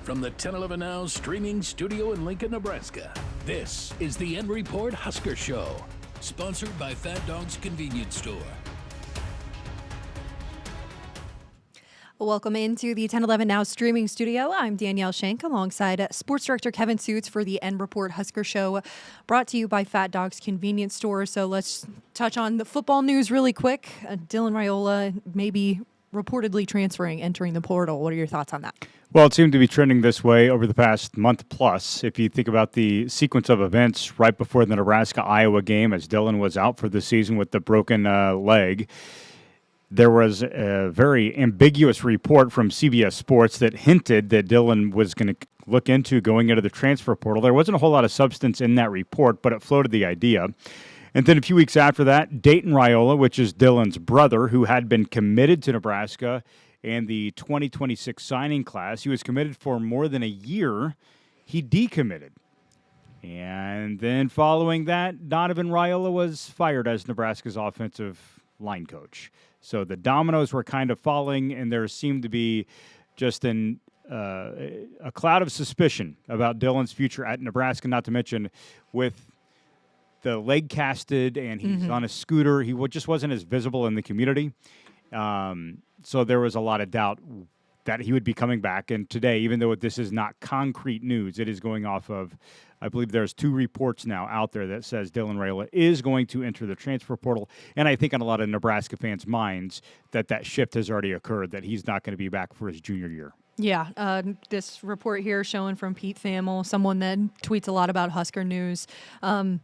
From the 1011 Now streaming studio in Lincoln, Nebraska, this is the REPORT Husker Show, sponsored by Fat Dog's Convenience Store. Welcome into the 1011 Now streaming studio. I'm Danielle Shenk alongside Sports Director Kevin Sjuts for the REPORT Husker Show, brought to you by Fat Dog's Convenience Store. So let's touch on the football news really quick. Dylan Raiola maybe reportedly entering the portal. What are your thoughts on that? Well, it seemed to be trending this way over the past month plus. If you think about the sequence of events right before the Nebraska-Iowa game, as Dylan was out for the season with the broken leg, there was a very ambiguous report from CBS Sports that hinted that Dylan was going to look into going into the transfer portal. There wasn't a whole lot of substance in that report, but it floated the idea. And then a few weeks after that, Dayton Raiola, which is Dylan's brother, who had been committed to Nebraska and the 2026 signing class, he was committed for more than a year. He decommitted. And then following that, Donovan Raiola was fired as Nebraska's offensive line coach. So the dominoes were kind of falling, and there seemed to be just a cloud of suspicion about Dylan's future at Nebraska, not to mention with the leg casted and he's on a scooter. He just wasn't as visible in the community. So there was a lot of doubt that he would be coming back. And today, even though this is not concrete news, it is going off of, I believe there's 2 reports now out there that says Dylan Raiola is going to enter the transfer portal. And I think on a lot of Nebraska fans' minds that shift has already occurred, that he's not going to be back for his junior year. Yeah, this report here showing from Pete Thamel, someone that tweets a lot about Husker news. Does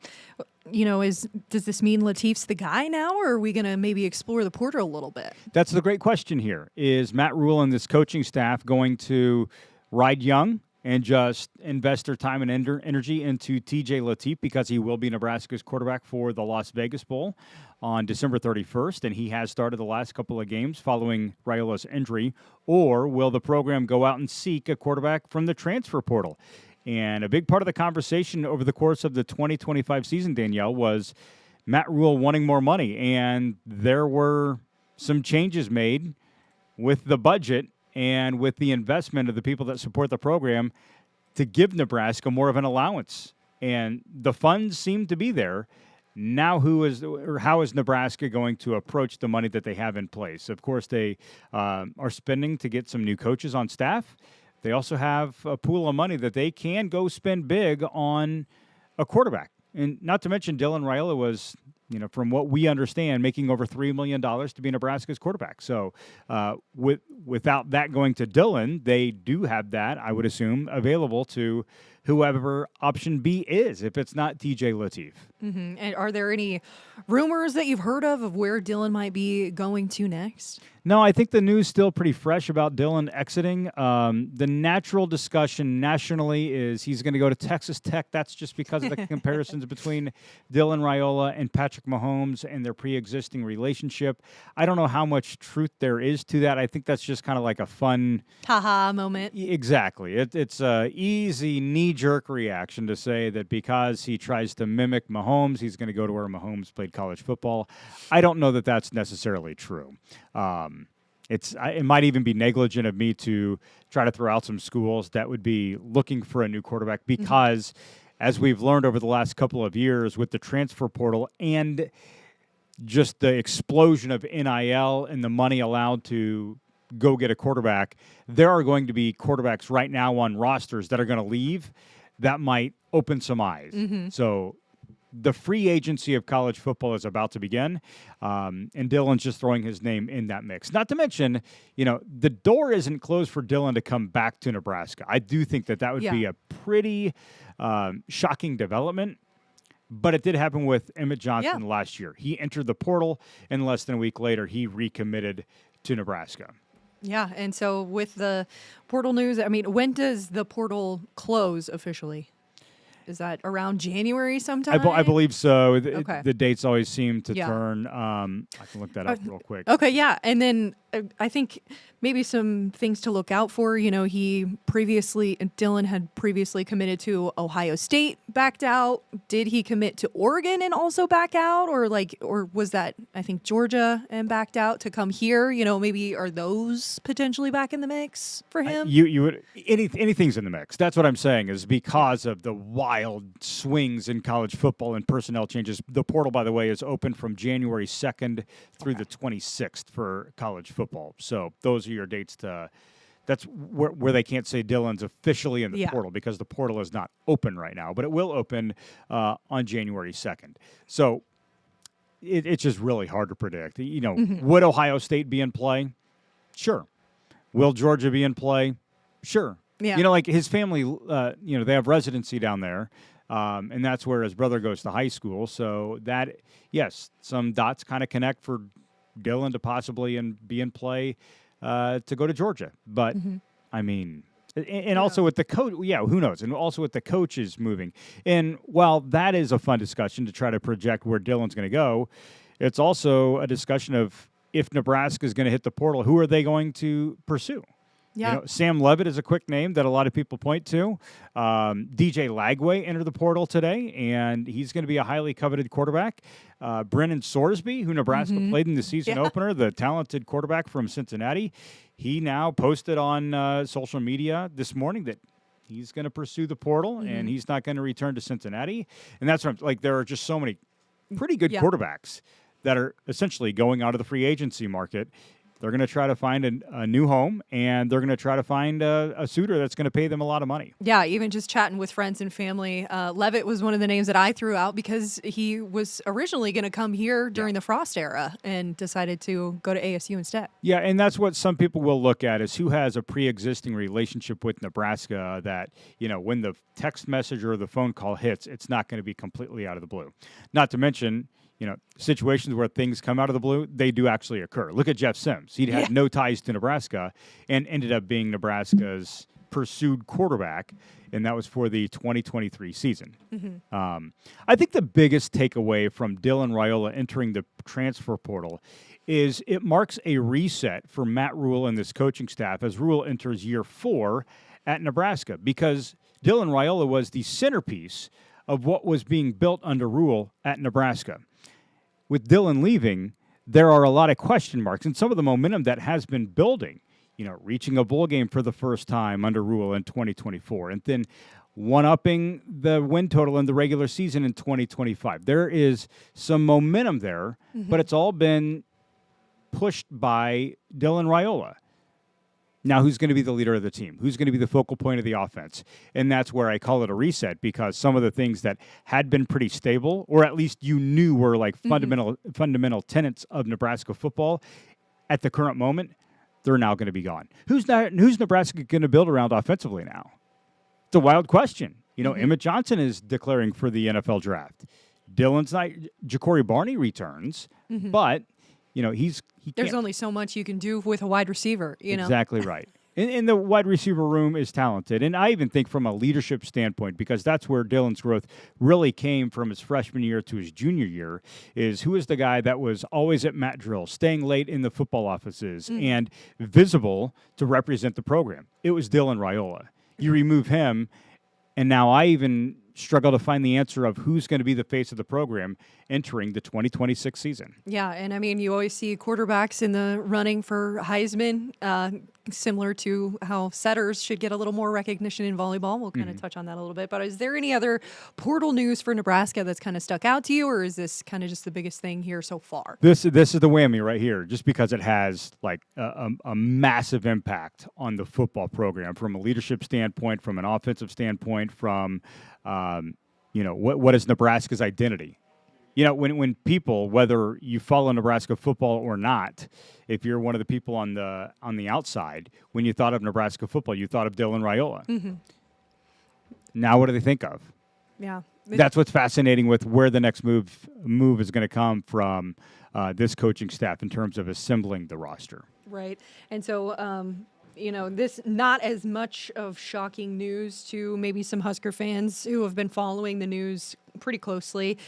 this mean Latif's the guy now, or are we going to maybe explore the portal a little bit? That's the great question here. Is Matt Rule and this coaching staff going to ride young and just invest their time and energy into TJ Latif because he will be Nebraska's quarterback for the Las Vegas Bowl on December 31st, and he has started the last couple of games following Raiola's injury? Or will the program go out and seek a quarterback from the transfer portal? And a big part of the conversation over the course of the 2025 season, Danielle, was Matt Rule wanting more money. And there were some changes made with the budget and with the investment of the people that support the program to give Nebraska more of an allowance. And the funds seem to be there. Now how is Nebraska going to approach the money that they have in place? Of course, they are spending to get some new coaches on staff. They also have a pool of money that they can go spend big on a quarterback. And not to mention Dylan Raiola was, from what we understand, making over $3 million to be Nebraska's quarterback. So without that going to Dylan, they do have that, I would assume, available to whoever option B is, if it's not TJ Latif. Mm-hmm. And are there any rumors that you've heard of where Dylan might be going to next? No, I think the news is still pretty fresh about Dylan exiting. The natural discussion nationally is he's going to go to Texas Tech. That's just because of the comparisons between Dylan Raiola and Patrick Mahomes and their pre-existing relationship. I don't know how much truth there is to that. I think that's just kind of like a fun ha-ha moment. Exactly. It's a easy knee-jerk reaction to say that because he tries to mimic Mahomes, he's going to go to where Mahomes played college football. I don't know that that's necessarily true. It might even be negligent of me to try to throw out some schools that would be looking for a new quarterback because, as we've learned over the last couple of years with the transfer portal and just the explosion of NIL and the money allowed to go get a quarterback, there are going to be quarterbacks right now on rosters that are going to leave that might open some eyes. So the free agency of college football is about to begin, and Dylan's just throwing his name in that mix. Not to mention, the door isn't closed for Dylan to come back to Nebraska. I do think that would be a pretty shocking development, but it did happen with Emmett Johnson last year. He entered the portal, and less than a week later, he recommitted to Nebraska. Yeah, and so with the portal news, when does the portal close officially? Is that around January sometime? I believe so. Okay. The dates always seem to turn. I can look that up real quick. Okay, yeah. And then I think maybe some things to look out for. Dylan had previously committed to Ohio State, backed out. Did he commit to Oregon and also back out, or was that, I think, Georgia and backed out to come here? Maybe are those potentially back in the mix for him? You would anything's in the mix. That's what I'm saying, is because of the wild swings in college football and personnel changes. The portal, by the way, is open from January 2nd through the 26th for college football. So those are your dates that's where they can't say Dylan's officially in the portal, because the portal is not open right now, but it will open on January 2nd. So it's just really hard to predict. Would Ohio State be in play? Sure. Will Georgia be in play? Sure. Yeah. His family, they have residency down there, and that's where his brother goes to high school. So that, yes, some dots kind of connect for Dylan to possibly be in play to go to Georgia. But, I mean, and also with the coach, who knows? And also with the coaches moving. And while that is a fun discussion to try to project where Dylan's going to go, it's also a discussion of, if Nebraska is going to hit the portal, who are they going to pursue? Yeah. Sam Levitt is a quick name that a lot of people point to. DJ Lagway entered the portal today, and he's going to be a highly coveted quarterback. Brennan Sorsby, who Nebraska played in the season opener, the talented quarterback from Cincinnati, he now posted on social media this morning that he's going to pursue the portal, and he's not going to return to Cincinnati. And that's what there are just so many pretty good quarterbacks that are essentially going out of the free agency market. They're going to try to find a new home, and they're going to try to find a suitor that's going to pay them a lot of money. Yeah, even just chatting with friends and family. Levitt was one of the names that I threw out because he was originally going to come here during the Frost era and decided to go to ASU instead. Yeah, and that's what some people will look at, is who has a pre-existing relationship with Nebraska that, when the text message or the phone call hits, it's not going to be completely out of the blue. Not to mention, situations where things come out of the blue, they do actually occur. Look at Jeff Sims. He had no ties to Nebraska and ended up being Nebraska's pursued quarterback, and that was for the 2023 season. I think the biggest takeaway from Dylan Raiola entering the transfer portal is it marks a reset for Matt Rule and this coaching staff as Rule enters year 4 at Nebraska, because Dylan Raiola was the centerpiece of what was being built under Rule at Nebraska. With Dylan leaving, there are a lot of question marks, and some of the momentum that has been building, reaching a bowl game for the first time under Rule in 2024, and then one-upping the win total in the regular season in 2025. There is some momentum there, but it's all been pushed by Dylan Raiola. Now, who's going to be the leader of the team? Who's going to be the focal point of the offense? And that's where I call it a reset, because some of the things that had been pretty stable, or at least you knew were like fundamental tenets of Nebraska football, at the current moment, they're now going to be gone. Who's Nebraska going to build around offensively now? It's a wild question. Emmett Johnson is declaring for the NFL draft. Dylan's not. Ja'Cory Barney returns, but there's only so much you can do with a wide receiver, Exactly right. And the wide receiver room is talented. And I even think from a leadership standpoint, because that's where Dylan's growth really came from his freshman year to his junior year, is who is the guy that was always at mat drill, staying late in the football offices, and visible to represent the program. It was Dylan Raiola. You remove him, and now I even struggle to find the answer of who's going to be the face of the program entering the 2026 season. Yeah, and I mean, you always see quarterbacks in the running for Heisman, similar to how setters should get a little more recognition in volleyball. We'll kind of touch on that a little bit. But is there any other portal news for Nebraska that's kind of stuck out to you, or is this kind of just the biggest thing here so far? This is the whammy right here, just because it has like a massive impact on the football program from a leadership standpoint, from an offensive standpoint, from what is Nebraska's identity? When people, whether you follow Nebraska football or not, if you're one of the people on the outside, when you thought of Nebraska football, you thought of Dylan Raiola. Now, what do they think of? Yeah, that's what's fascinating with where the next move is going to come from this coaching staff in terms of assembling the roster. Right, and so. This not as much of shocking news to maybe some Husker fans who have been following the news pretty closely,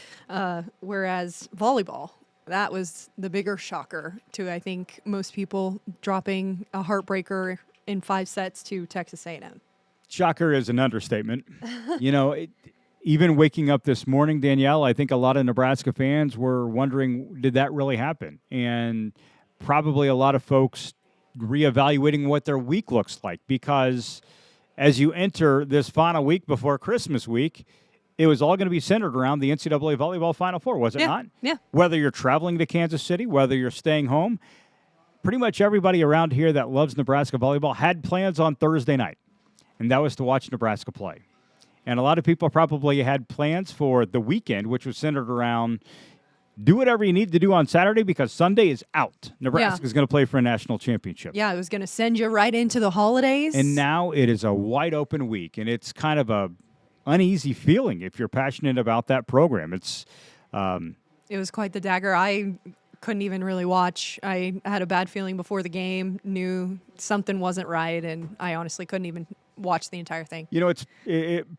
whereas volleyball that was the bigger shocker to, I think, most people, dropping a heartbreaker in 5 sets to Texas A&M. Shocker is an understatement. Even waking up this morning, Danielle, I think a lot of Nebraska fans were wondering, did that really happen? And probably a lot of folks reevaluating what their week looks like, because as you enter this final week before Christmas week, it was all going to be centered around the NCAA Volleyball Final Four, was it not? Yeah. Whether you're traveling to Kansas City, whether you're staying home, pretty much everybody around here that loves Nebraska volleyball had plans on Thursday night, and that was to watch Nebraska play. And a lot of people probably had plans for the weekend, which was centered around do whatever you need to do on Saturday because Sunday is out. Nebraska is going to play for a national championship. Yeah, it was going to send you right into the holidays. And now it is a wide open week, and it's kind of a uneasy feeling if you're passionate about that program. It was quite the dagger. I couldn't even really watch. I had a bad feeling before the game, knew something wasn't right, and I honestly couldn't even watch the entire thing.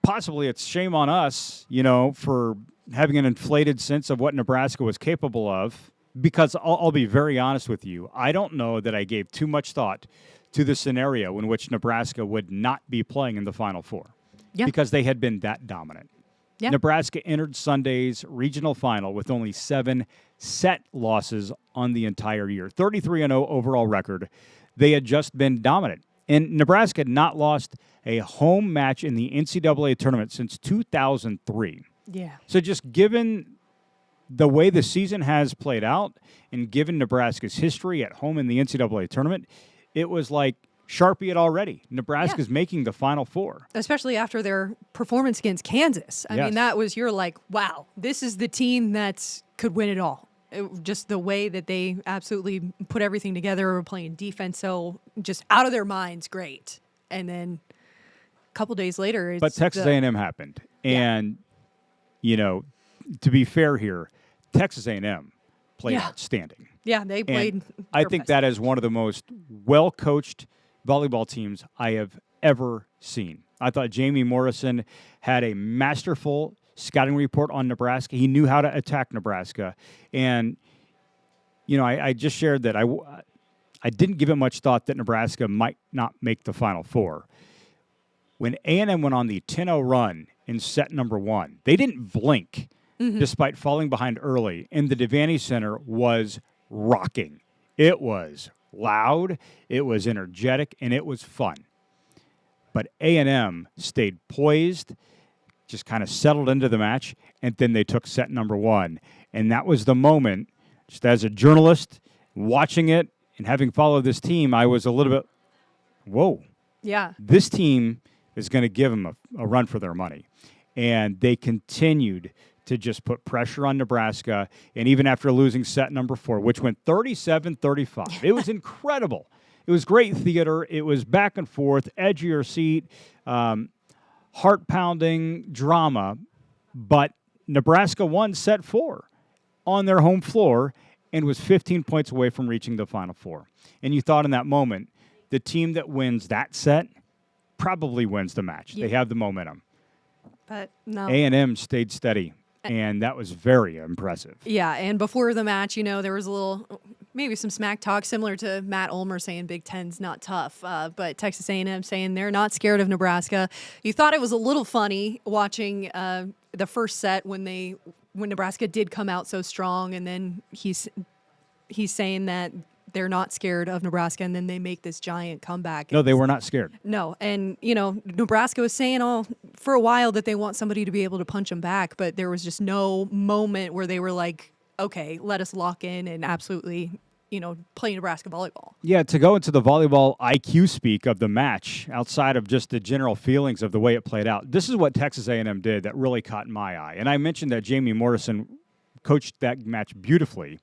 Possibly it's shame on us, for having an inflated sense of what Nebraska was capable of, because I'll be very honest with you. I don't know that I gave too much thought to the scenario in which Nebraska would not be playing in the Final Four. Yeah. Because they had been that dominant. Yeah. Nebraska entered Sunday's regional final with only 7 set losses on the entire year. 33-0 overall record. They had just been dominant. And Nebraska had not lost a home match in the NCAA tournament since 2003. Yeah. So just given the way the season has played out and given Nebraska's history at home in the NCAA tournament, it was like, Sharpie it already. Nebraska's making the Final Four. Especially after their performance against Kansas. I mean, that was, you're like, wow, this is the team that could win it all. Just the way that they absolutely put everything together, were playing defense so just out of their minds, great. And then a couple days later, it's But Texas A&M happened. And, to be fair here, Texas A&M played outstanding. Yeah, they played. I think that is one of the most well-coached volleyball teams I have ever seen. I thought Jamie Morrison had a masterful scouting report on Nebraska. He knew how to attack Nebraska. And, I just shared that I didn't give it much thought that Nebraska might not make the Final Four. When A&M went on the 10-0 run in set number 1, they didn't blink despite falling behind early, and the Devaney Center was rocking. It was loud, it was energetic, and it was fun. But A&M stayed poised, just kind of settled into the match, and then they took set number 1. And that was the moment, just as a journalist, watching it and having followed this team, I was a little bit, whoa. Yeah. This team is going to give them a run for their money. And they continued to just put pressure on Nebraska. And even after losing set number 4, which went 37-35, it was incredible. It was great theater. It was back and forth, edge of your seat, heart-pounding drama. But Nebraska won set 4 on their home floor and was 15 points away from reaching the Final Four. And you thought in that moment, the team that wins that set probably wins the match. Yeah. They have the momentum. But no. A&M stayed steady. And that was very impressive. Yeah, and before the match, there was a little, maybe some smack talk similar to Matt Ulmer saying Big Ten's not tough, but Texas A&M saying they're not scared of Nebraska. You thought it was a little funny watching the first set when Nebraska did come out so strong, and then he's saying that they're not scared of Nebraska, and then they make this giant comeback. No, they were not scared. No, and, Nebraska was saying for a while that they want somebody to be able to punch them back, but there was just no moment where they were like, okay, let us lock in and absolutely, play Nebraska volleyball. Yeah, to go into the volleyball IQ speak of the match, outside of just the general feelings of the way it played out, this is what Texas A&M did that really caught my eye. And I mentioned that Jamie Morrison coached that match beautifully.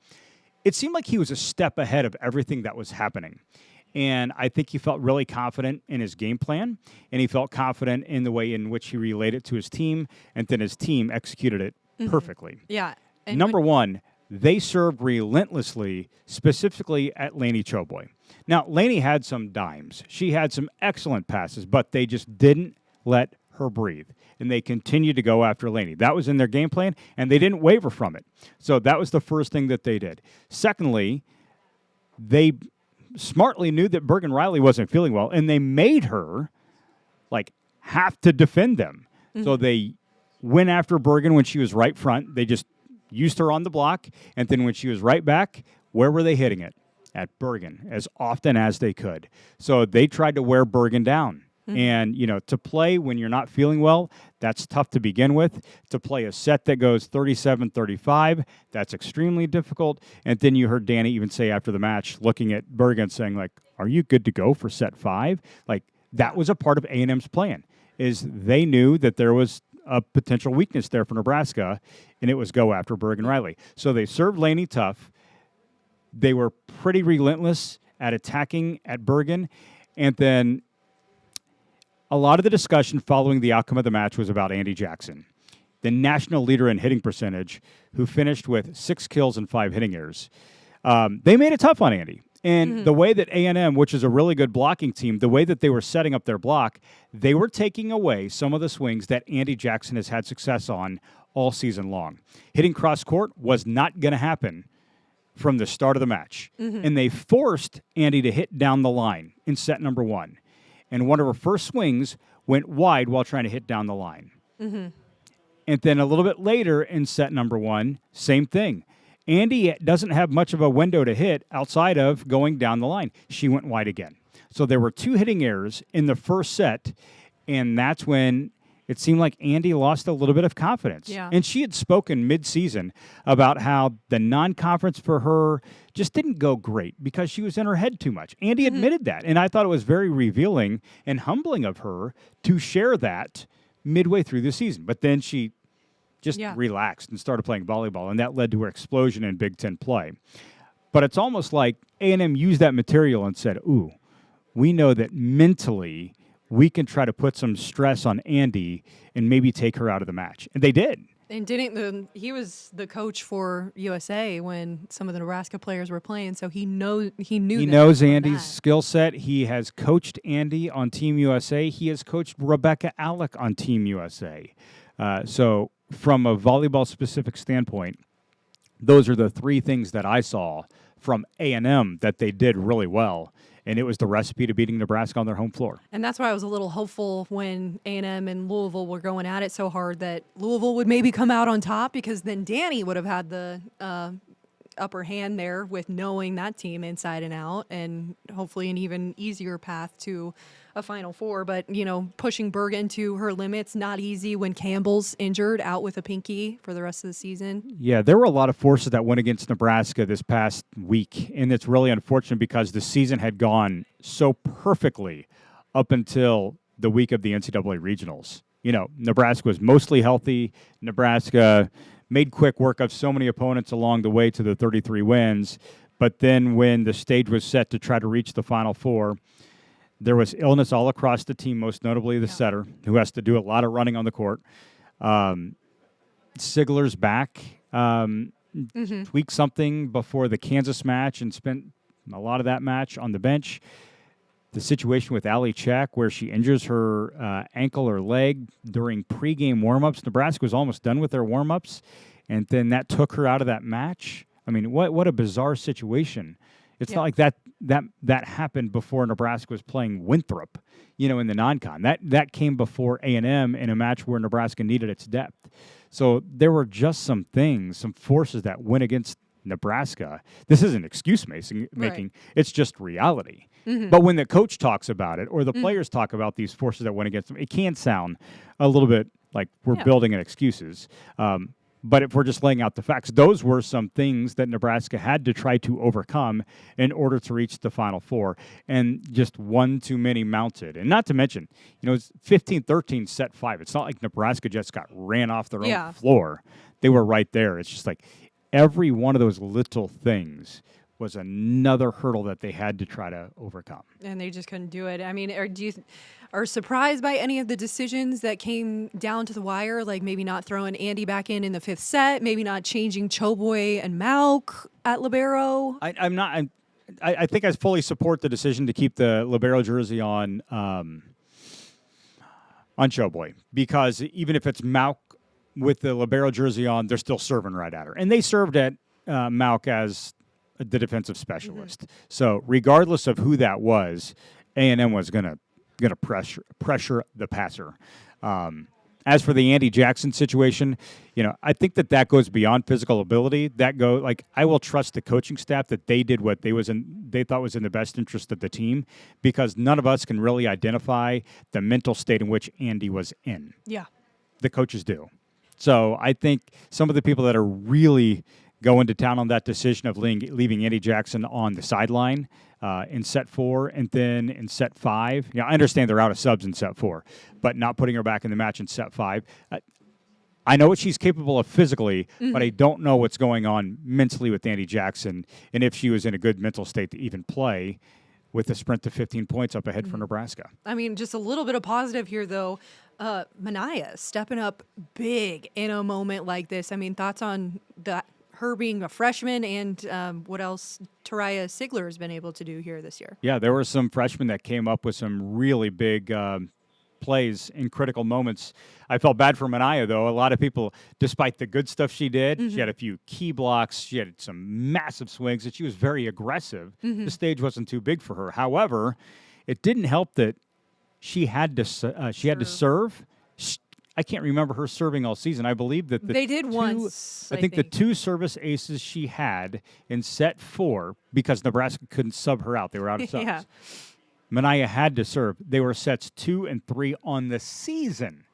It seemed like he was a step ahead of everything that was happening. And I think he felt really confident in his game plan, and he felt confident in the way in which he relayed it to his team, and then his team executed it perfectly. Yeah. And Number one, they served relentlessly, specifically at Lainey Choboy. Now, Lainey had some dimes. She had some excellent passes, but they just didn't let her breathe. And they continued to go after Laney. That was in their game plan, and they didn't waver from it. So that was the first thing that they did. Secondly, they smartly knew that Bergen Riley wasn't feeling well, and they made her have to defend them. Mm-hmm. So they went after Bergen when she was right front. They just used her on the block, and then when she was right back, where were they hitting it? At Bergen, as often as they could. So they tried to wear Bergen down. Mm-hmm. And, to play when you're not feeling well, that's tough to begin with. To play a set that goes 37-35, that's extremely difficult. And then you heard Danny even say after the match, looking at Bergen, saying, are you good to go for set 5? That was a part of A&M's plan, is they knew that there was a potential weakness there for Nebraska, and it was go after Bergen Riley. So they served Laney tough. They were pretty relentless at attacking at Bergen, and then a lot of the discussion following the outcome of the match was about Andy Jackson, the national leader in hitting percentage, who finished with 6 kills and 5 hitting errors. They made it tough on Andy. And the way that A&M, which is a really good blocking team, the way that they were setting up their block, they were taking away some of the swings that Andy Jackson has had success on all season long. Hitting cross court was not going to happen from the start of the match. Mm-hmm. And they forced Andy to hit down the line in set number 1. And one of her first swings went wide while trying to hit down the line. Mm-hmm. And then a little bit later in set number 1, same thing. Andy doesn't have much of a window to hit outside of going down the line. She went wide again. So there were 2 hitting errors in the first set, and that's when it seemed like Andy lost a little bit of confidence. Yeah. And she had spoken mid-season about how the non-conference for her just didn't go great because she was in her head too much. Andy admitted that, and I thought it was very revealing and humbling of her to share that midway through the season. But then she just relaxed and started playing volleyball, and that led to her explosion in Big Ten play. But it's almost like A&M used that material and said, ooh, we know that mentally we can try to put some stress on Andy and maybe take her out of the match. And they did. And he was the coach for USA when some of the Nebraska players were playing, so he knows Andy's skill set. He has coached Andy on Team USA. He has coached Rebecca Alec on Team USA. So from a volleyball-specific standpoint, those are the 3 things that I saw from A&M that they did really well. And it was the recipe to beating Nebraska on their home floor. And that's why I was a little hopeful when A&M and Louisville were going at it so hard that Louisville would maybe come out on top, because then Danny would have had the upper hand there with knowing that team inside and out, and hopefully an even easier path to a Final Four. But, pushing Bergen to her limits, not easy when Campbell's injured, out with a pinky for the rest of the season. Yeah, there were a lot of forces that went against Nebraska this past week, and it's really unfortunate because the season had gone so perfectly up until the week of the NCAA regionals. Nebraska was mostly healthy. Nebraska made quick work of so many opponents along the way to the 33 wins. But then when the stage was set to try to reach the Final Four, there was illness all across the team, most notably the setter, who has to do a lot of running on the court. Sigler's back, tweaked something before the Kansas match and spent a lot of that match on the bench. The situation with Ali Check, where she injures her ankle or leg during pregame warmups. Nebraska was almost done with their warmups, and then that took her out of that match. I mean, what a bizarre situation. It's not like that happened before Nebraska was playing Winthrop, in the non-con. That came before A&M in a match where Nebraska needed its depth. So there were just some things, some forces that went against Nebraska. This isn't excuse making. Right. It's just reality. Mm-hmm. But when the coach talks about it or the players talk about these forces that went against them, it can sound a little bit like we're building in excuses. But if we're just laying out the facts, those were some things that Nebraska had to try to overcome in order to reach the Final Four. And just one too many mounted. And not to mention, it's 15-13 set 5. It's not like Nebraska just got ran off their own floor. They were right there. It's just like every one of those little things was another hurdle that they had to try to overcome. And they just couldn't do it. I mean, are surprised by any of the decisions that came down to the wire, like maybe not throwing Andy back in the 5th set, maybe not changing Choboy and Malk at libero? I'm not. I think I fully support the decision to keep the libero jersey on on Showboy, because even if it's Mauk with the libero jersey on, they're still serving right at her. And they served at Mauk as the defensive specialist. So regardless of who that was, A&M was gonna pressure the passer. As for the Andy Jackson situation, I think that goes beyond physical ability. I will trust the coaching staff that they did what they thought was in the best interest of the team, because none of us can really identify the mental state in which Andy was in. Yeah. The coaches do. So I think some of the people that are really going to town on that decision of leaving Andy Jackson on the sideline in set 4 and then in set 5. I understand they're out of subs in set 4, but not putting her back in the match in set 5. I know what she's capable of physically, but I don't know what's going on mentally with Andy Jackson, and if she was in a good mental state to even play with the sprint to 15 points up ahead for Nebraska. I mean, just a little bit of positive here, though. Manaya stepping up big in a moment like this. I mean, thoughts on that? Her being a freshman, and what else Taraya Sigler has been able to do here this year. Yeah, there were some freshmen that came up with some really big plays in critical moments. I felt bad for Manaya, though. A lot of people, despite the good stuff she did, she had a few key blocks, she had some massive swings, and she was very aggressive. The stage wasn't too big for her. However, it didn't help that she had to serve. I can't remember her serving all season. I believe that they did once. I think the 2 service aces she had in set 4, because Nebraska couldn't sub her out. They were out of subs. Yeah. Manaya had to serve. They were sets 2 and 3 on the season,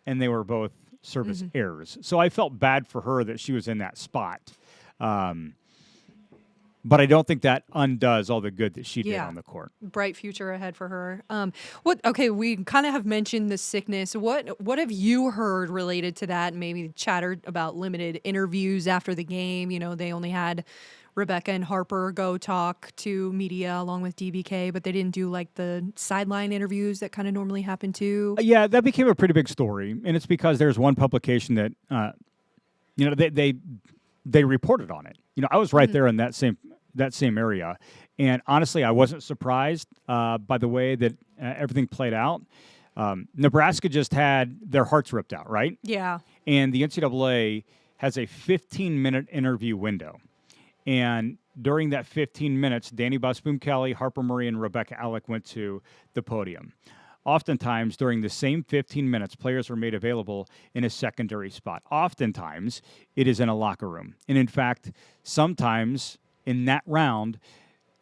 and they were both service errors. So I felt bad for her that she was in that spot. But I don't think that undoes all the good that she did on the court. Bright future ahead for her. Okay, we kind of have mentioned the sickness. What have you heard related to that? Maybe chattered about limited interviews after the game. They only had Rebecca and Harper go talk to media along with DBK, but they didn't do like the sideline interviews that kind of normally happen too. Yeah, that became a pretty big story, and it's because there's one publication that they reported on it. I was right there in that same area, and honestly, I wasn't surprised by the way that everything played out. Nebraska just had their hearts ripped out, right? Yeah. And the NCAA has a 15-minute interview window, and during that 15 minutes, Danny Busboom-Kelly, Harper Murray, and Rebecca Alec went to the podium. Oftentimes, during the same 15 minutes, players are made available in a secondary spot. Oftentimes, it is in a locker room. And in fact, sometimes in that round,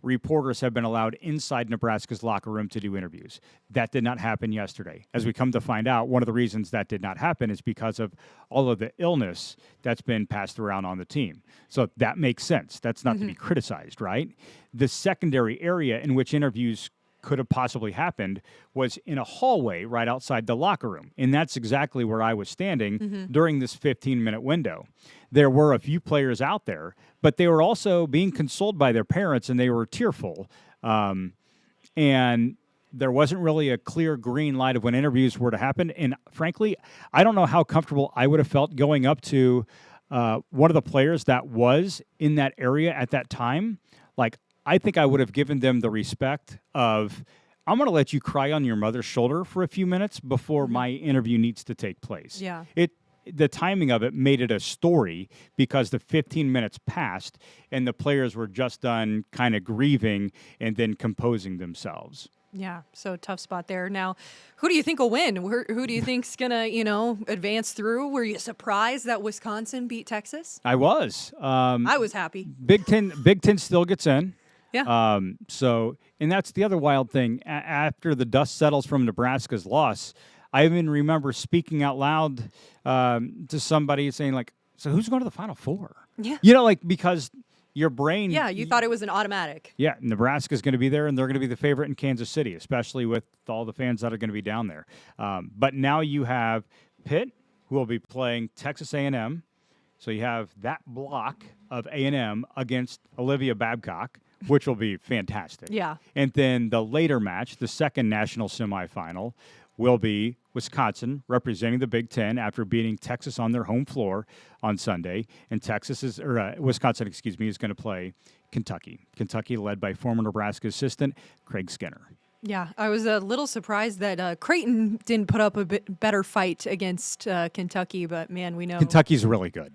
reporters have been allowed inside Nebraska's locker room to do interviews. That did not happen yesterday. As we come to find out, one of the reasons that did not happen is because of all of the illness that's been passed around on the team. So that makes sense. That's not to be criticized, right? The secondary area in which interviews could have possibly happened was in a hallway right outside the locker room. And that's exactly where I was standing during this 15-minute window. There were a few players out there, but they were also being consoled by their parents, and they were tearful. And there wasn't really a clear green light of when interviews were to happen. And frankly, I don't know how comfortable I would have felt going up to one of the players that was in that area at that time. Like, I think I would have given them the respect of, I'm going to let you cry on your mother's shoulder for a few minutes before my interview needs to take place. Yeah. The timing of it made it a story because the 15 minutes passed and the players were just done kind of grieving and then composing themselves. Yeah, so tough spot there. Now, who do you think will win? Who do you think's going to, advance through? Were you surprised that Wisconsin beat Texas? I was. I was happy. Big Ten still gets in. Yeah. And that's the other wild thing. After the dust settles from Nebraska's loss, I even remember speaking out loud to somebody saying, like, so who's going to the Final Four? Yeah. Because your brain. Yeah, you thought it was an automatic. Yeah, Nebraska's going to be there, and they're going to be the favorite in Kansas City, especially with all the fans that are going to be down there. But now you have Pitt, who will be playing Texas A&M. So you have that block of A&M against Olivia Babcock, which will be fantastic. Yeah. And then the later match, the second national semifinal, will be Wisconsin representing the Big Ten after beating Texas on their home floor on Sunday. And Wisconsin is going to play Kentucky. Kentucky led by former Nebraska assistant Craig Skinner. Yeah, I was a little surprised that Creighton didn't put up a bit better fight against Kentucky, but man, we know Kentucky's really good.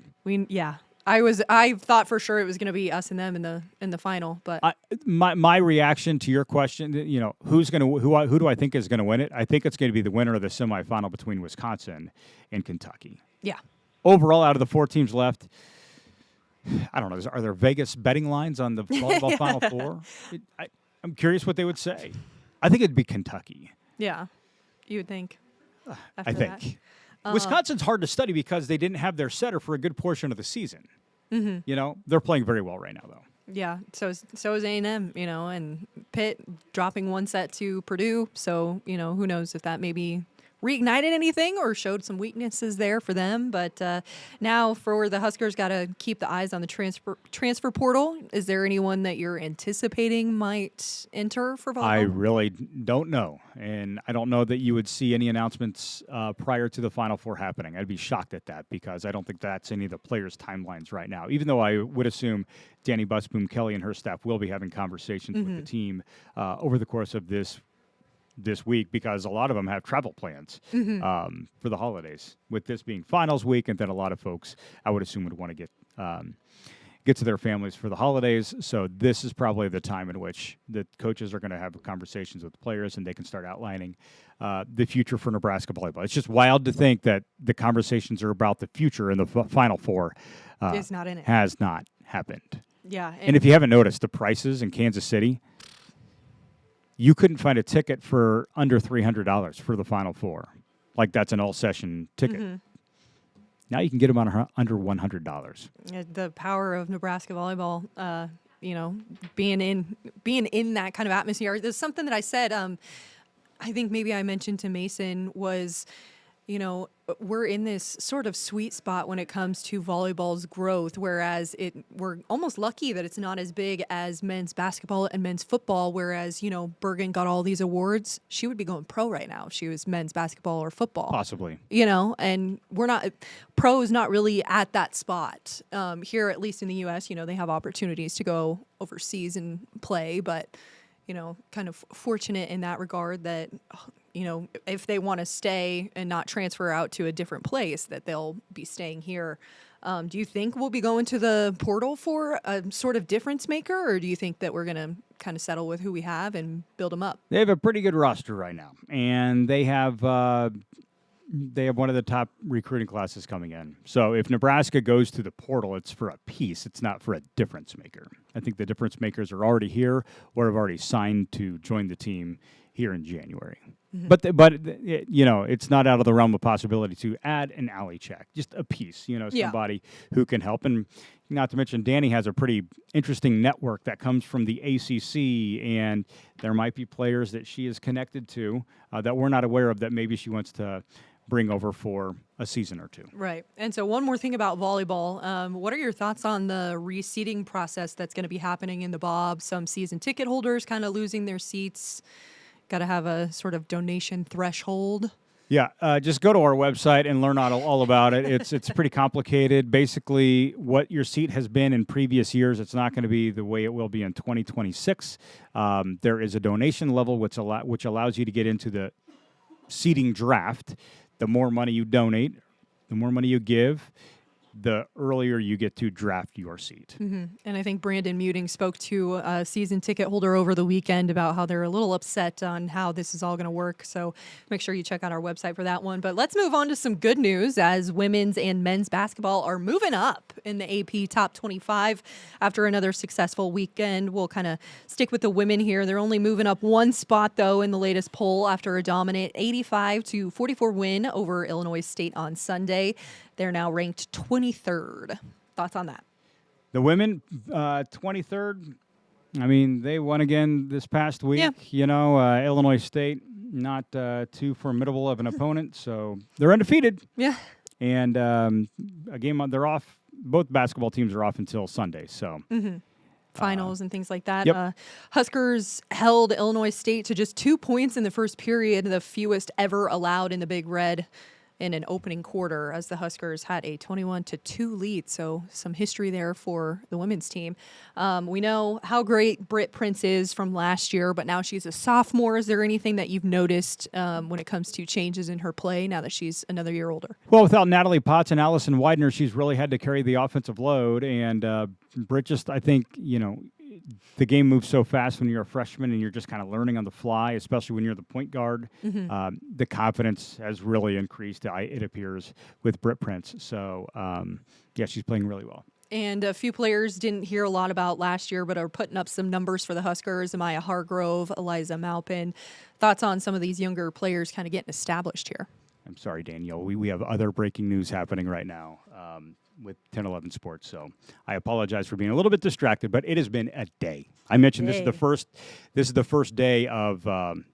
I thought for sure it was going to be us and them in the final, but My reaction to your question, who do I think is going to win it? I think it's going to be the winner of the semifinal between Wisconsin and Kentucky. yeah. Overall, out of the 4 teams left, I don't know. Are there Vegas betting lines on the volleyball Final Four? I'm curious what they would say. I think it'd be Kentucky. Yeah, you would think. I think. Wisconsin's hard to study because they didn't have their setter for a good portion of the season. Mm-hmm. They're playing very well right now, though. Yeah, so is A&M, and Pitt dropping 1 set to Purdue. So, who knows if that maybe reignited anything or showed some weaknesses there for them. But now for the Huskers, got to keep the eyes on the transfer portal. Is there anyone that you're anticipating might enter for volleyball? I really don't know. And I don't know that you would see any announcements prior to the Final Four happening. I'd be shocked at that because I don't think that's any of the players' timelines right now, even though I would assume Danny Busboom-Kelly and her staff will be having conversations with the team over the course of this week because a lot of them have travel plans for the holidays. With this being finals week, and then a lot of folks, I would assume, would want to get to their families for the holidays. So this is probably the time in which the coaches are going to have conversations with the players and they can start outlining the future for Nebraska volleyball. It's just wild to think that the conversations are about the future in the Final Four is not in it. Has not happened. Yeah. And if you haven't noticed, the prices in Kansas City, you couldn't find a ticket for under $300 for the Final Four. Like that's an all-session ticket. Now you can get them on under $100. The power of Nebraska volleyball, being in that kind of atmosphere. There's something that I said, I think maybe I mentioned to Mason was, we're in this sort of sweet spot when it comes to volleyball's growth, whereas we're almost lucky that it's not as big as men's basketball and men's football, whereas, Bergen got all these awards. She would be going pro right now if she was men's basketball or football. Possibly. And pro is not really at that spot. Here, at least in the U.S., they have opportunities to go overseas and play, but, kind of fortunate in that regard that if they want to stay and not transfer out to a different place, that they'll be staying here. Do you think we'll be going to the portal for a sort of difference maker, or do you think that we're going to kind of settle with who we have and build them up? They have a pretty good roster right now, and they have one of the top recruiting classes coming in. So if Nebraska goes to the portal, it's for a piece. It's not for a difference maker. I think the difference makers are already here or have already signed to join the team here in January. But it's not out of the realm of possibility to add an alley check, just a piece, somebody who can help. And not to mention, Danny has a pretty interesting network that comes from the ACC, and there might be players that she is connected to that we're not aware of that maybe she wants to bring over for a season or two. Right. And so one more thing about volleyball. What are your thoughts on the reseating process that's going to be happening in the Bob? Some season ticket holders kind of losing their seats. Got to have a sort of donation threshold. Yeah, just go to our website and learn all about it. It's pretty complicated. Basically, what your seat has been in previous years, it's not going to be the way it will be in 2026. There is a donation level which allows you to get into the seating draft. The more money you donate, the more money you give, the earlier you get to draft your seat. And I think Brandon Muting spoke to a season ticket holder over the weekend about how they're a little upset on how this is all going to work. So make sure you check out our website for that one. But let's move on to some good news as women's and men's basketball are moving up in the AP Top 25 after another successful weekend. We'll kind of stick with the women here. They're only moving up 1 spot, though, in the latest poll after a dominant 85-44 win over Illinois State on Sunday. They're now ranked 23rd. Thoughts on that? The women, 23rd. I mean, they won again this past week. Yeah. Illinois State, not too formidable of an opponent, so they're undefeated. Yeah. And a game they're off. Both basketball teams are off until Sunday. So. Finals and things like that. Yep. Huskers held Illinois State to just 2 points in the first period, the fewest ever allowed in the Big Red. in an opening quarter as the Huskers had a 21-2 lead. So some history there for the women's team. We know how great Britt Prince is from last year, but now she's a sophomore. Is there anything that you've noticed when it comes to changes in her play now that she's another year older? Well, without Natalie Potts and Allison Widener, she's really had to carry the offensive load. And Britt just, I think, the game moves so fast when you're a freshman and you're just kind of learning on the fly, especially when you're the point guard. The confidence has really increased, it appears, with Britt Prince. So, she's playing really well. And a few players didn't hear a lot about last year, but are putting up some numbers for the Huskers. Amaya Hargrove, Eliza Maupin. Thoughts on some of these younger players kind of getting established here? I'm sorry, Danielle. We have other breaking news happening right now with 10-11 Sports. So I apologize for being a little bit distracted, but it has been a day. I mentioned this is the first day of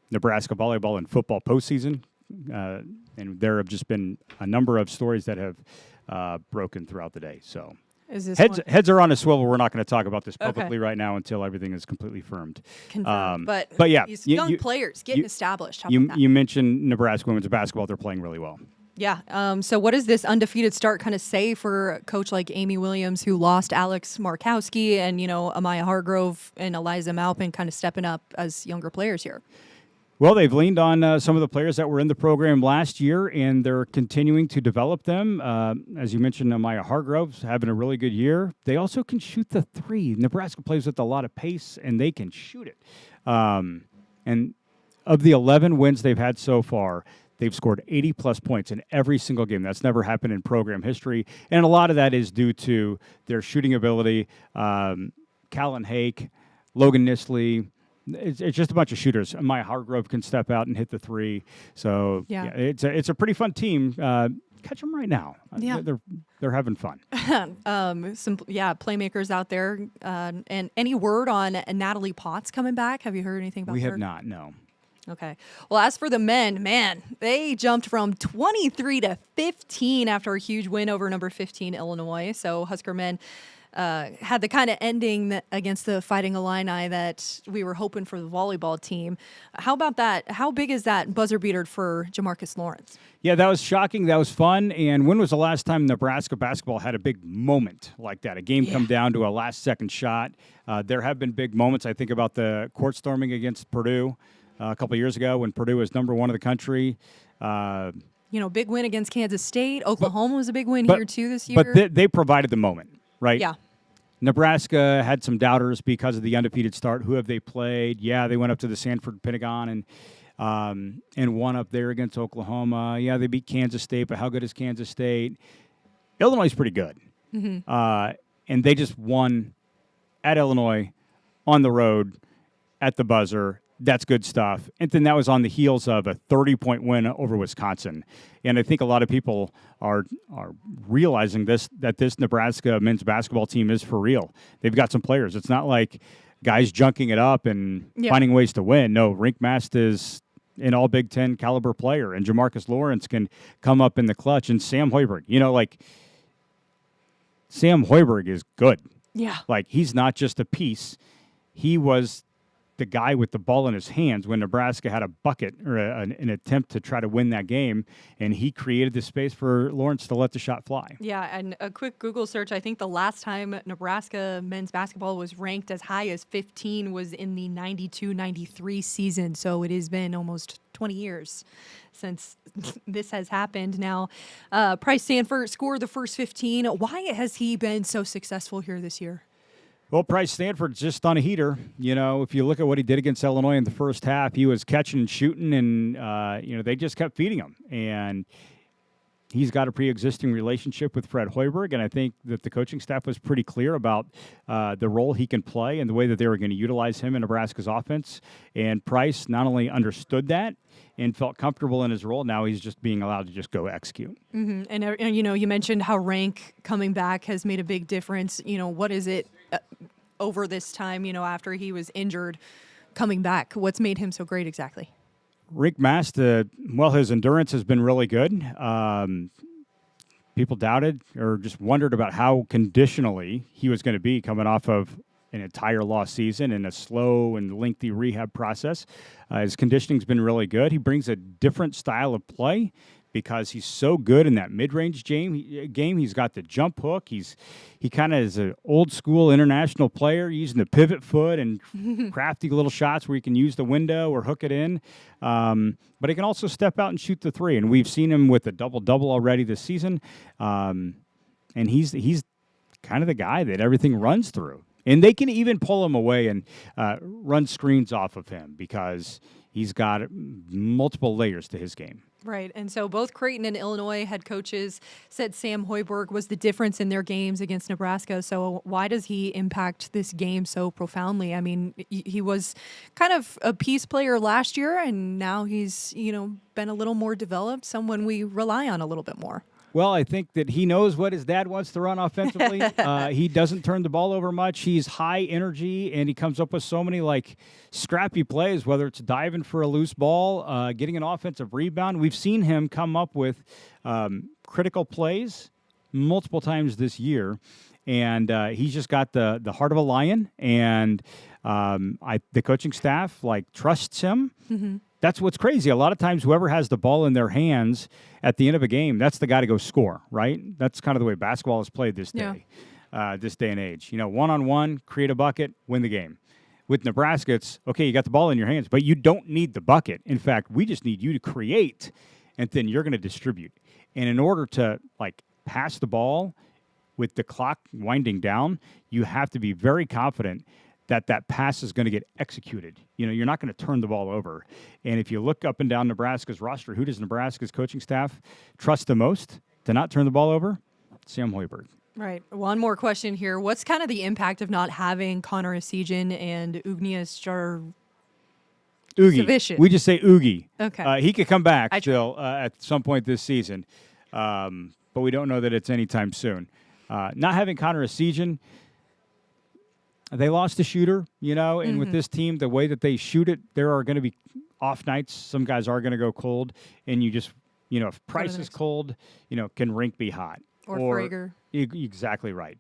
Nebraska volleyball and football postseason, and there have just been a number of stories that have broken throughout the day. So heads are on a swivel. We're not going to talk about this publicly right now until everything is completely firmed. Confirmed. But yeah, these young players getting established. How about that? You mentioned Nebraska women's basketball. They're playing really well. Yeah. So what does this undefeated start kind of say for a coach like Amy Williams, who lost Alex Markowski and, Amaya Hargrove and Eliza Maupin kind of stepping up as younger players here? Well, they've leaned on some of the players that were in the program last year, and they're continuing to develop them. As you mentioned, Amaya Hargrove's having a really good year. They also can shoot the three. Nebraska plays with a lot of pace, and they can shoot it. And of the 11 wins they've had so far, they've scored 80-plus points in every single game. That's never happened in program history. And a lot of that is due to their shooting ability. Callan Hake, Logan Nisley. It's just a bunch of shooters. Maya Hargrove can step out and hit the three. So it's a pretty fun team. Catch them right now. Yeah. They're having fun. Some playmakers out there. And any word on Natalie Potts coming back? Have you heard anything about her? We have not, no. Okay. Well, as for the men, they jumped from 23-15 after a huge win over number 15 Illinois. So Husker men had the kind of ending against the Fighting Illini that we were hoping for the volleyball team. How about that? How big is that buzzer beater for Jamarcus Lawrence? Yeah, that was shocking. That was fun. And when was the last time Nebraska basketball had a big moment like that? A game come down to a last-second shot. There have been big moments. I think about the court storming against Purdue a couple of years ago when Purdue was number one in the country. Big win against Kansas State. Oklahoma was a big win here, too, this year. But they provided the moment, right? Yeah. Nebraska had some doubters because of the undefeated start. Who have they played? Yeah, they went up to the Sanford Pentagon and won up there against Oklahoma. Yeah, they beat Kansas State, but how good is Kansas State? Illinois is pretty good. Mm-hmm. And they just won at Illinois on the road at the buzzer. That's good stuff. And then that was on the heels of a 30-point win over Wisconsin. And I think a lot of people are realizing that this Nebraska men's basketball team is for real. They've got some players. It's not like guys junking it up and finding ways to win. No, Rinkmast is an all Big Ten caliber player, and Jamarcus Lawrence can come up in the clutch. And Sam Hoiberg, Sam Hoiberg is good. Yeah. He's not just a piece. He was the guy with the ball in his hands when Nebraska had a bucket or an attempt to try to win that game, and he created the space for Lawrence to let the shot fly. Yeah, and a quick Google search, I think the last time Nebraska men's basketball was ranked as high as 15 was in the 92-93 season, so it has been almost 20 years since this has happened. Now, Price Sanford scored the first 15. Why has he been so successful here this year? Well, Price Stanford's just on a heater. If you look at what he did against Illinois in the first half, he was catching and shooting, and, they just kept feeding him. And he's got a pre-existing relationship with Fred Hoiberg, and I think that the coaching staff was pretty clear about the role he can play and the way that they were going to utilize him in Nebraska's offense. And Price not only understood that and felt comfortable in his role, now he's just being allowed to just go execute. Mm-hmm. And you mentioned how Rank coming back has made a big difference. What is it over this time, after he was injured, coming back? What's made him so great exactly? Rick Mast, his endurance has been really good. People doubted or just wondered about how conditionally he was going to be coming off of an entire lost season and a slow and lengthy rehab process. His conditioning's been really good. He brings a different style of play because he's so good in that mid-range game. He's got the jump hook. He kind of is an old-school international player using the pivot foot and crafty little shots where he can use the window or hook it in. But he can also step out and shoot the three, and we've seen him with a double-double already this season. And he's kind of the guy that everything runs through. And they can even pull him away and run screens off of him because he's got multiple layers to his game. Right. And so both Creighton and Illinois head coaches said Sam Hoiberg was the difference in their games against Nebraska. So why does he impact this game so profoundly? I mean, he was kind of a piece player last year, and now he's, been a little more developed, someone we rely on a little bit more. Well, I think that he knows what his dad wants to run offensively. He doesn't turn the ball over much. He's high energy, and he comes up with so many scrappy plays, whether it's diving for a loose ball, getting an offensive rebound. We've seen him come up with critical plays multiple times this year, and he's just got the heart of a lion. And the coaching staff trusts him. Mm-hmm. That's what's crazy. A lot of times, whoever has the ball in their hands at the end of a game, that's the guy to go score, right? That's kind of the way basketball is played this day, this day and age. One-on-one, create a bucket, win the game. With Nebraska, it's, okay, you got the ball in your hands, but you don't need the bucket. In fact, we just need you to create, and then you're going to distribute. And in order to, pass the ball with the clock winding down, you have to be very confident that pass is going to get executed. You're not going to turn the ball over. And if you look up and down Nebraska's roster, who does Nebraska's coaching staff trust the most to not turn the ball over? Sam Hoiberg. Right. One more question here. What's kind of the impact of not having Connor Esijan and Ugnias Oogie. We just say Oogie. Okay. He could come back still at some point this season, but we don't know that it's anytime soon. Not having Connor Esijan, they lost a shooter, and with this team, the way that they shoot it, there are going to be off nights. Some guys are going to go cold, and you just, if Price is cold, can Rink be hot? Or Frager. Exactly right.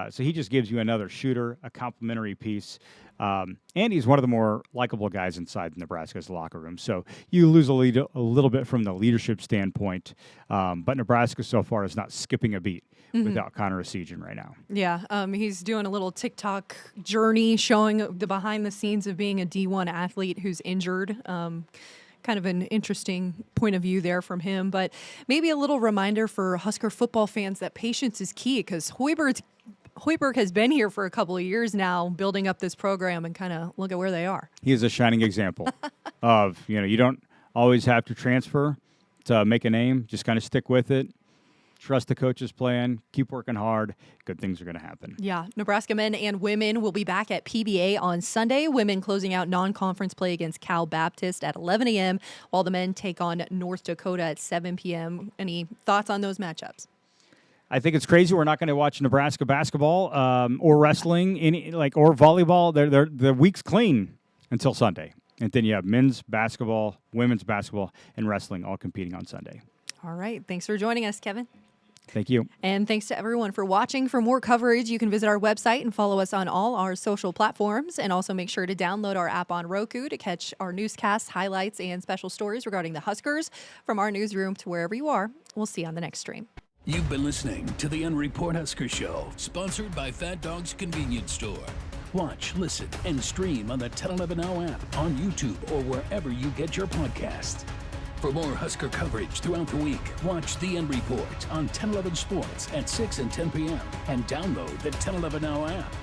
So he just gives you another shooter, a complimentary piece. And he's one of the more likable guys inside Nebraska's locker room. So you lose a little bit from the leadership standpoint. But Nebraska so far is not skipping a beat without Connor Esijan right now. Yeah, he's doing a little TikTok journey showing the behind the scenes of being a D1 athlete who's injured. Kind of an interesting point of view there from him, but maybe a little reminder for Husker football fans that patience is key, because Hoiberg has been here for a couple of years now, building up this program, and kind of look at where they are. He is a shining example of, you don't always have to transfer to make a name. Just kind of stick with it. Trust the coach's plan. Keep working hard. Good things are going to happen. Yeah. Nebraska men and women will be back at PBA on Sunday. Women closing out non-conference play against Cal Baptist at 11 a.m., while the men take on North Dakota at 7 p.m. Any thoughts on those matchups? I think it's crazy. We're not going to watch Nebraska basketball or wrestling, or volleyball. The week's clean until Sunday. And then you have men's basketball, women's basketball, and wrestling all competing on Sunday. All right. Thanks for joining us, Kevin. Thank you. And thanks to everyone for watching. For more coverage, you can visit our website and follow us on all our social platforms. And also make sure to download our app on Roku to catch our newscasts, highlights, and special stories regarding the Huskers from our newsroom to wherever you are. We'll see you on the next stream. You've been listening to the REPORT Husker Show, sponsored by Fat Dog's Convenience Store. Watch, listen, and stream on the 1011 Now app, on YouTube, or wherever you get your podcasts. For more Husker coverage throughout the week, watch the REPORT on 1011 Sports at 6 and 10 p.m. and download the 1011 Now app.